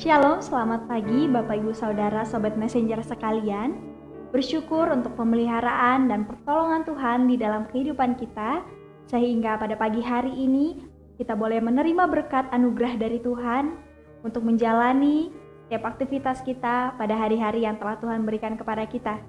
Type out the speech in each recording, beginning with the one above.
Shalom, selamat pagi Bapak Ibu Saudara Sobat Messenger sekalian. Bersyukur untuk pemeliharaan dan pertolongan Tuhan di dalam kehidupan kita, sehingga pada pagi hari ini kita boleh menerima berkat anugerah dari Tuhan untuk menjalani setiap aktivitas kita pada hari-hari yang telah Tuhan berikan kepada kita.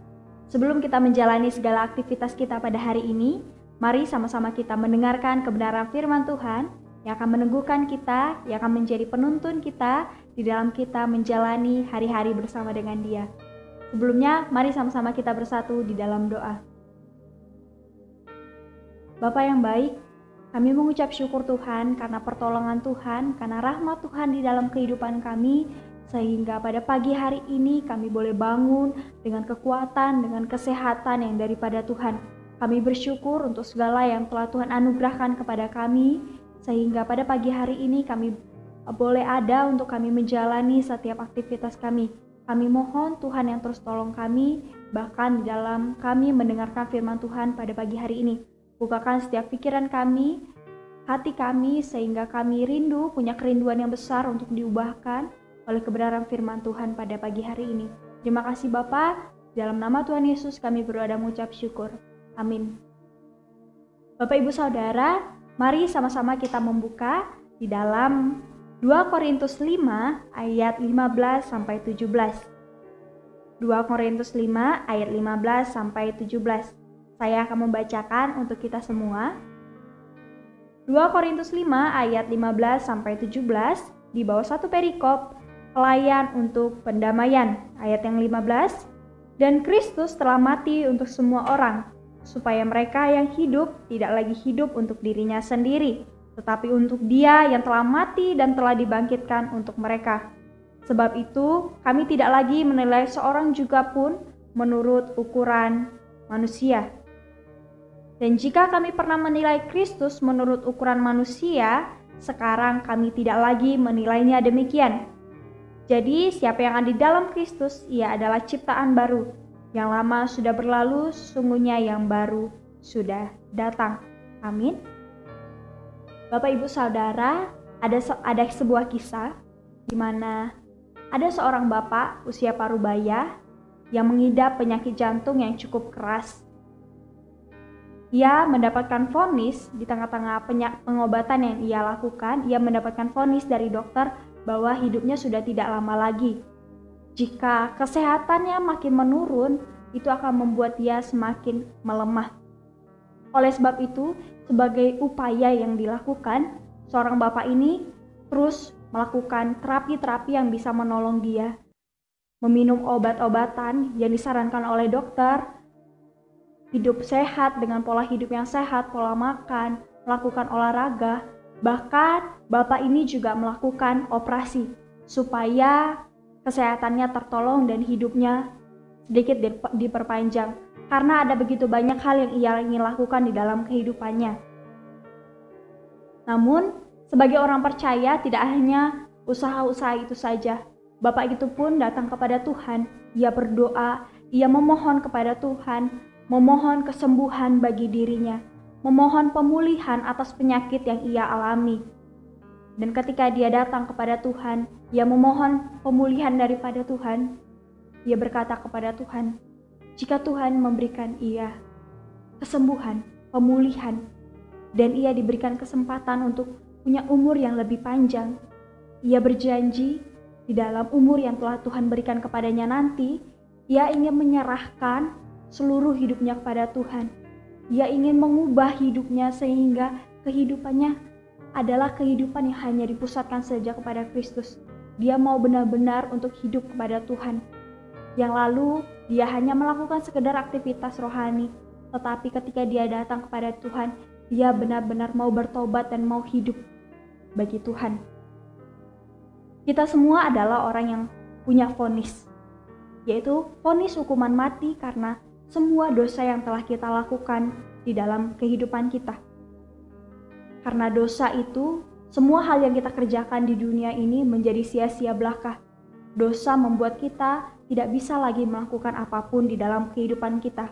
Sebelum kita menjalani segala aktivitas kita pada hari ini, mari sama-sama kita mendengarkan kebenaran firman Tuhan yang akan meneguhkan kita, yang akan menjadi penuntun kita di dalam kita menjalani hari-hari bersama dengan Dia. Sebelumnya, mari sama-sama kita bersatu di dalam doa. Bapa yang baik, kami mengucap syukur Tuhan karena pertolongan Tuhan, karena rahmat Tuhan di dalam kehidupan kami, sehingga pada pagi hari ini kami boleh bangun dengan kekuatan, dengan kesehatan yang daripada Tuhan. Kami bersyukur untuk segala yang telah Tuhan anugerahkan kepada kami, sehingga pada pagi hari ini kami boleh ada untuk kami menjalani setiap aktivitas kami. Kami mohon Tuhan yang terus tolong kami, bahkan di dalam kami mendengarkan firman Tuhan pada pagi hari ini. Bukakan setiap pikiran kami, hati kami, sehingga kami rindu, punya kerinduan yang besar untuk diubahkan oleh kebenaran firman Tuhan pada pagi hari ini. Terima kasih Bapa, dalam nama Tuhan Yesus kami berdoa dan mengucap syukur. Amin. Bapak Ibu Saudara, mari sama-sama kita membuka di dalam 2 Korintus 5 ayat 15 sampai 17. 2 Korintus 5 ayat 15 sampai 17. Saya akan membacakan untuk kita semua. 2 Korintus 5 ayat 15 sampai 17 di bawah satu perikop, pelayan untuk pendamaian. Ayat yang 15. Dan Kristus telah mati untuk semua orang, supaya mereka yang hidup tidak lagi hidup untuk dirinya sendiri, tetapi untuk Dia yang telah mati dan telah dibangkitkan untuk mereka. Sebab itu, kami tidak lagi menilai seorang juga pun menurut ukuran manusia. Dan jika kami pernah menilai Kristus menurut ukuran manusia, sekarang kami tidak lagi menilainya demikian. Jadi, siapa yang ada di dalam Kristus, ia adalah ciptaan baru. Yang lama sudah berlalu, sesungguhnya yang baru sudah datang. Amin. Bapak Ibu Saudara, ada sebuah kisah di mana ada seorang bapak usia parubaya yang mengidap penyakit jantung yang cukup keras. Ia mendapatkan vonis di tengah-tengah pengobatan yang ia lakukan, ia mendapatkan vonis dari dokter bahwa hidupnya sudah tidak lama lagi. Jika kesehatannya makin menurun, itu akan membuat dia semakin melemah. Oleh sebab itu, sebagai upaya yang dilakukan, seorang bapak ini terus melakukan terapi-terapi yang bisa menolong dia. Meminum obat-obatan yang disarankan oleh dokter, hidup sehat dengan pola hidup yang sehat, pola makan, melakukan olahraga. Bahkan bapak ini juga melakukan operasi supaya kesehatannya tertolong dan hidupnya sedikit diperpanjang, karena ada begitu banyak hal yang ia ingin lakukan di dalam kehidupannya. Namun, sebagai orang percaya tidak hanya usaha-usaha itu saja. Bapak itu pun datang kepada Tuhan, ia berdoa, ia memohon kepada Tuhan, memohon kesembuhan bagi dirinya, memohon pemulihan atas penyakit yang ia alami. Dan ketika dia datang kepada Tuhan, ia memohon pemulihan daripada Tuhan. Ia berkata kepada Tuhan, jika Tuhan memberikan ia kesembuhan, pemulihan, dan ia diberikan kesempatan untuk punya umur yang lebih panjang, ia berjanji di dalam umur yang telah Tuhan berikan kepadanya nanti, ia ingin menyerahkan seluruh hidupnya kepada Tuhan. Ia ingin mengubah hidupnya sehingga kehidupannya adalah kehidupan yang hanya dipusatkan saja kepada Kristus. Dia mau benar-benar untuk hidup kepada Tuhan. Yang lalu dia hanya melakukan sekedar aktivitas rohani, tetapi ketika dia datang kepada Tuhan, dia benar-benar mau bertobat dan mau hidup bagi Tuhan. Kita semua adalah orang yang punya vonis, yaitu vonis hukuman mati karena semua dosa yang telah kita lakukan di dalam kehidupan kita. Karena dosa itu, semua hal yang kita kerjakan di dunia ini menjadi sia-sia belaka. Dosa membuat kita tidak bisa lagi melakukan apapun di dalam kehidupan kita.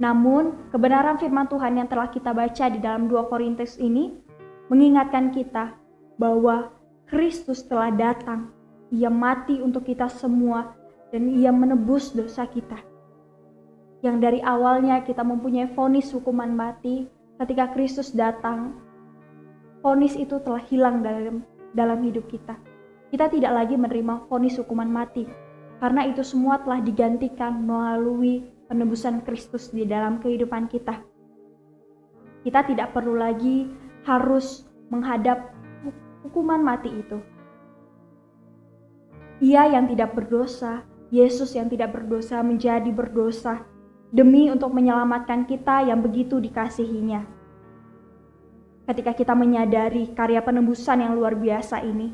Namun, kebenaran firman Tuhan yang telah kita baca di dalam 2 Korintus ini mengingatkan kita bahwa Kristus telah datang Ia mati untuk kita semua dan Ia menebus dosa kita. Yang dari awalnya kita mempunyai vonis hukuman mati, ketika Kristus datang, vonis itu telah hilang dalam hidup kita. Kita tidak lagi menerima vonis hukuman mati, karena itu semua telah digantikan melalui penebusan Kristus di dalam kehidupan kita. Kita tidak perlu lagi harus menghadap hukuman mati itu. Ia yang tidak berdosa, Yesus yang tidak berdosa menjadi berdosa demi untuk menyelamatkan kita yang begitu dikasihinya. Ketika kita menyadari karya penebusan yang luar biasa ini,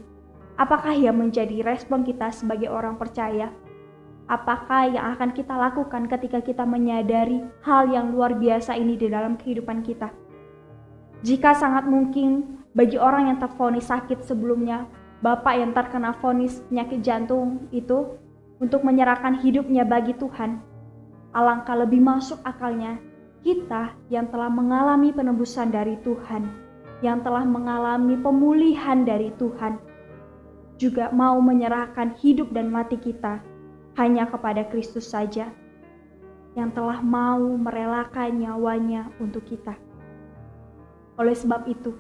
apakah yang menjadi respon kita sebagai orang percaya? Apakah yang akan kita lakukan ketika kita menyadari hal yang luar biasa ini di dalam kehidupan kita? Jika sangat mungkin bagi orang yang tervonis sakit sebelumnya, bapak yang terkena vonis penyakit jantung itu untuk menyerahkan hidupnya bagi Tuhan, alangkah lebih masuk akalnya kita yang telah mengalami penebusan dari Tuhan, yang telah mengalami pemulihan dari Tuhan, juga mau menyerahkan hidup dan mati kita hanya kepada Kristus saja, yang telah mau merelakan nyawanya untuk kita. Oleh sebab itu,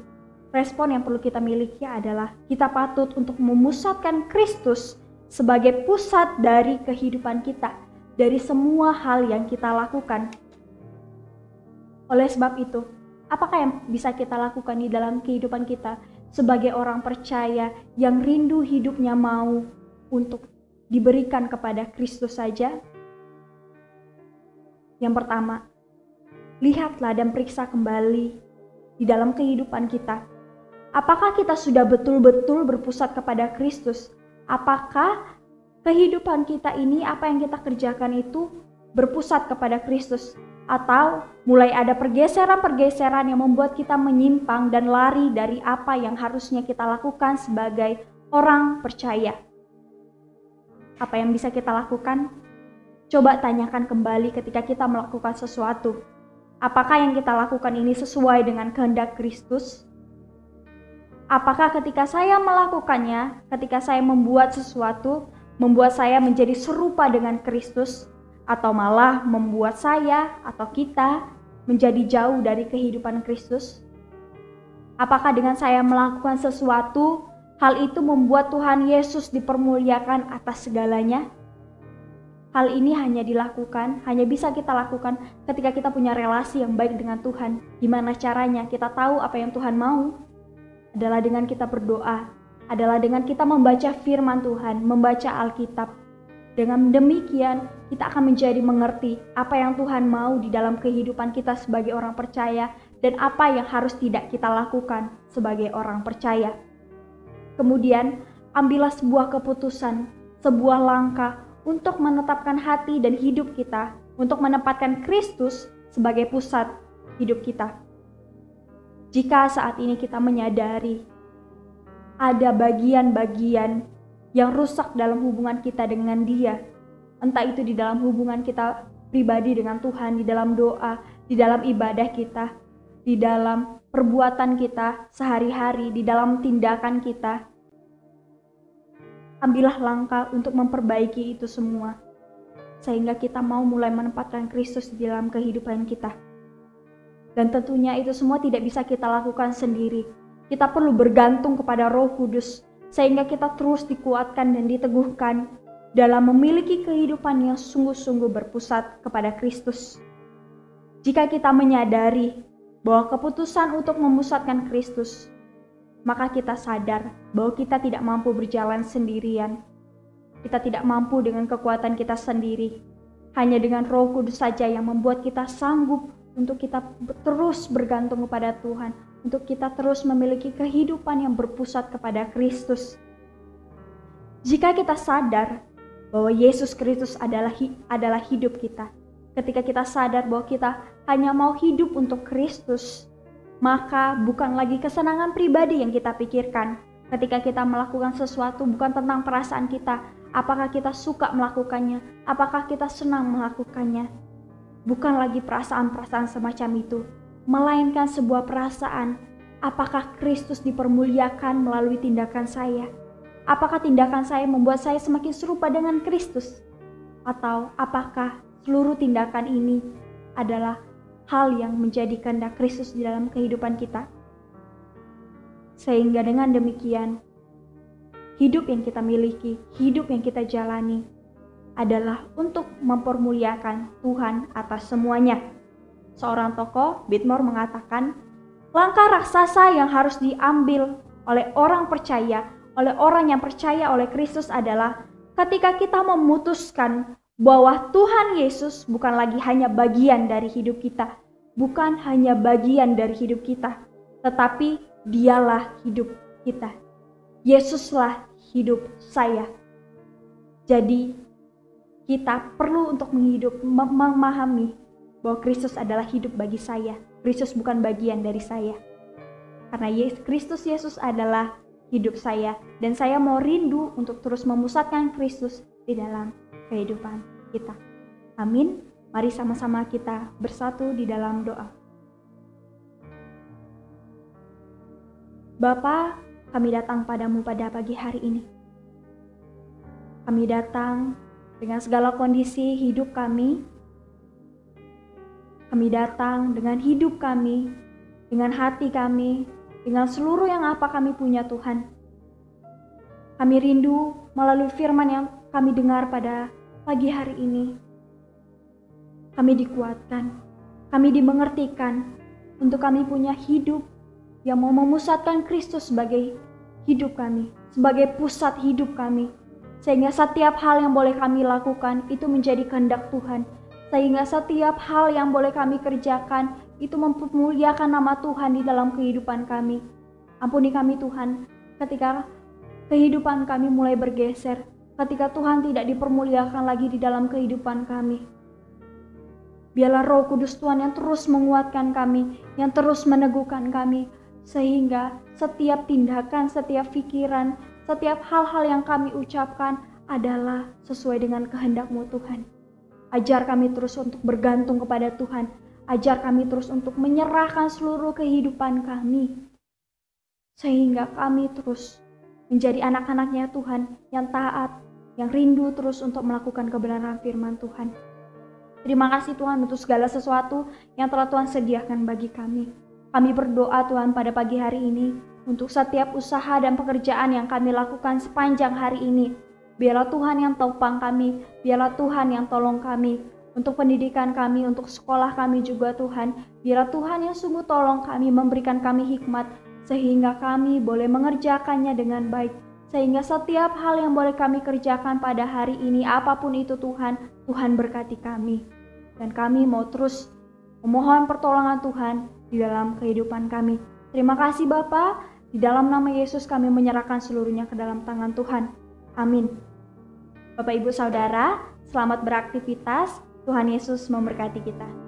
respon yang perlu kita miliki adalah kita patut untuk memusatkan Kristus sebagai pusat dari kehidupan kita, dari semua hal yang kita lakukan. Oleh sebab itu, apakah yang bisa kita lakukan di dalam kehidupan kita sebagai orang percaya yang rindu hidupnya mau untuk diberikan kepada Kristus saja? Yang pertama, lihatlah dan periksa kembali di dalam kehidupan kita. Apakah kita sudah betul-betul berpusat kepada Kristus? Apakah kehidupan kita ini, apa yang kita kerjakan itu berpusat kepada Kristus? Atau mulai ada pergeseran-pergeseran yang membuat kita menyimpang dan lari dari apa yang harusnya kita lakukan sebagai orang percaya? Apa yang bisa kita lakukan? Coba tanyakan kembali ketika kita melakukan sesuatu. Apakah yang kita lakukan ini sesuai dengan kehendak Kristus? Apakah ketika saya melakukannya, ketika saya membuat sesuatu, membuat saya menjadi serupa dengan Kristus, atau malah membuat saya atau kita menjadi jauh dari kehidupan Kristus? Apakah dengan saya melakukan sesuatu, hal itu membuat Tuhan Yesus dipermuliakan atas segalanya? Hal ini hanya bisa kita lakukan ketika kita punya relasi yang baik dengan Tuhan. Gimana caranya kita tahu apa yang Tuhan mau? Adalah dengan kita berdoa, adalah dengan kita membaca firman Tuhan, membaca Alkitab. Dengan demikian, kita akan menjadi mengerti apa yang Tuhan mau di dalam kehidupan kita sebagai orang percaya dan apa yang harus tidak kita lakukan sebagai orang percaya. Kemudian, ambillah sebuah keputusan, sebuah langkah untuk menetapkan hati dan hidup kita, untuk menempatkan Kristus sebagai pusat hidup kita. Jika saat ini kita menyadari ada bagian-bagian yang rusak dalam hubungan kita dengan Dia, entah itu di dalam hubungan kita pribadi dengan Tuhan, di dalam doa, di dalam ibadah kita, di dalam perbuatan kita sehari-hari, di dalam tindakan kita, ambillah langkah untuk memperbaiki itu semua, sehingga kita mau mulai menempatkan Kristus di dalam kehidupan kita. Dan tentunya itu semua tidak bisa kita lakukan sendiri. Kita perlu bergantung kepada Roh Kudus, sehingga kita terus dikuatkan dan diteguhkan dalam memiliki kehidupan yang sungguh-sungguh berpusat kepada Kristus. Jika kita menyadari bahwa keputusan untuk memusatkan Kristus, maka kita sadar bahwa kita tidak mampu berjalan sendirian. Kita tidak mampu dengan kekuatan kita sendiri. Hanya dengan Roh Kudus saja yang membuat kita sanggup untuk kita terus bergantung kepada Tuhan, untuk kita terus memiliki kehidupan yang berpusat kepada Kristus. Jika kita sadar bahwa Yesus Kristus adalah hidup kita, ketika kita sadar bahwa kita hanya mau hidup untuk Kristus, maka bukan lagi kesenangan pribadi yang kita pikirkan. Ketika kita melakukan sesuatu, bukan tentang perasaan kita, apakah kita suka melakukannya, apakah kita senang melakukannya. Bukan lagi perasaan-perasaan semacam itu, melainkan sebuah perasaan, apakah Kristus dipermuliakan melalui tindakan saya? Apakah tindakan saya membuat saya semakin serupa dengan Kristus? Atau apakah seluruh tindakan ini adalah hal yang menjadi kehendak Kristus di dalam kehidupan kita? Sehingga dengan demikian, hidup yang kita miliki, hidup yang kita jalani adalah untuk mempermuliakan Tuhan atas semuanya. Seorang tokoh, Whitmore, mengatakan, langkah raksasa yang harus diambil oleh orang percaya, oleh orang yang percaya oleh Kristus adalah ketika kita memutuskan bahwa Tuhan Yesus bukan lagi hanya bagian dari hidup kita, bukan hanya bagian dari hidup kita, tetapi Dialah hidup kita. Yesuslah hidup saya. Jadi kita perlu untuk memahami bahwa Kristus adalah hidup bagi saya. Kristus bukan bagian dari saya. Karena Kristus Yesus adalah hidup saya, dan saya mau rindu untuk terus memusatkan Kristus di dalam kehidupan kita. Amin. Mari sama-sama kita bersatu di dalam doa. Bapa, kami datang padamu pada pagi hari ini. Kami datang dengan segala kondisi hidup kami. Kami datang dengan hidup kami, dengan hati kami, dengan seluruh yang apa kami punya Tuhan. Kami rindu melalui firman yang kami dengar pada pagi hari ini. Kami dikuatkan, kami dimengertikan untuk kami punya hidup yang mau memusatkan Kristus sebagai hidup kami, sebagai pusat hidup kami. Sehingga setiap hal yang boleh kami lakukan itu menjadi kehendak Tuhan. Sehingga setiap hal yang boleh kami kerjakan itu mempermuliakan nama Tuhan di dalam kehidupan kami. Ampuni kami Tuhan, ketika kehidupan kami mulai bergeser, ketika Tuhan tidak dipermuliakan lagi di dalam kehidupan kami. Biarlah Roh Kudus Tuhan yang terus menguatkan kami, yang terus meneguhkan kami, sehingga setiap tindakan, setiap pikiran, setiap hal-hal yang kami ucapkan adalah sesuai dengan kehendak-Mu Tuhan. Ajar kami terus untuk bergantung kepada Tuhan. Ajar kami terus untuk menyerahkan seluruh kehidupan kami. Sehingga kami terus menjadi anak-anak-Nya Tuhan yang taat, yang rindu terus untuk melakukan kebenaran firman Tuhan. Terima kasih Tuhan untuk segala sesuatu yang telah Tuhan sediakan bagi kami. Kami berdoa Tuhan pada pagi hari ini untuk setiap usaha dan pekerjaan yang kami lakukan sepanjang hari ini. Biarlah Tuhan yang topang kami, biarlah Tuhan yang tolong kami. Untuk pendidikan kami, untuk sekolah kami juga Tuhan. Biarlah Tuhan yang sungguh tolong kami, memberikan kami hikmat, sehingga kami boleh mengerjakannya dengan baik. Sehingga setiap hal yang boleh kami kerjakan pada hari ini, apapun itu Tuhan, Tuhan berkati kami. Dan kami mau terus memohon pertolongan Tuhan di dalam kehidupan kami. Terima kasih Bapa, di dalam nama Yesus kami menyerahkan seluruhnya ke dalam tangan Tuhan. Amin. Bapak Ibu Saudara, selamat beraktivitas. Tuhan Yesus memberkati kita.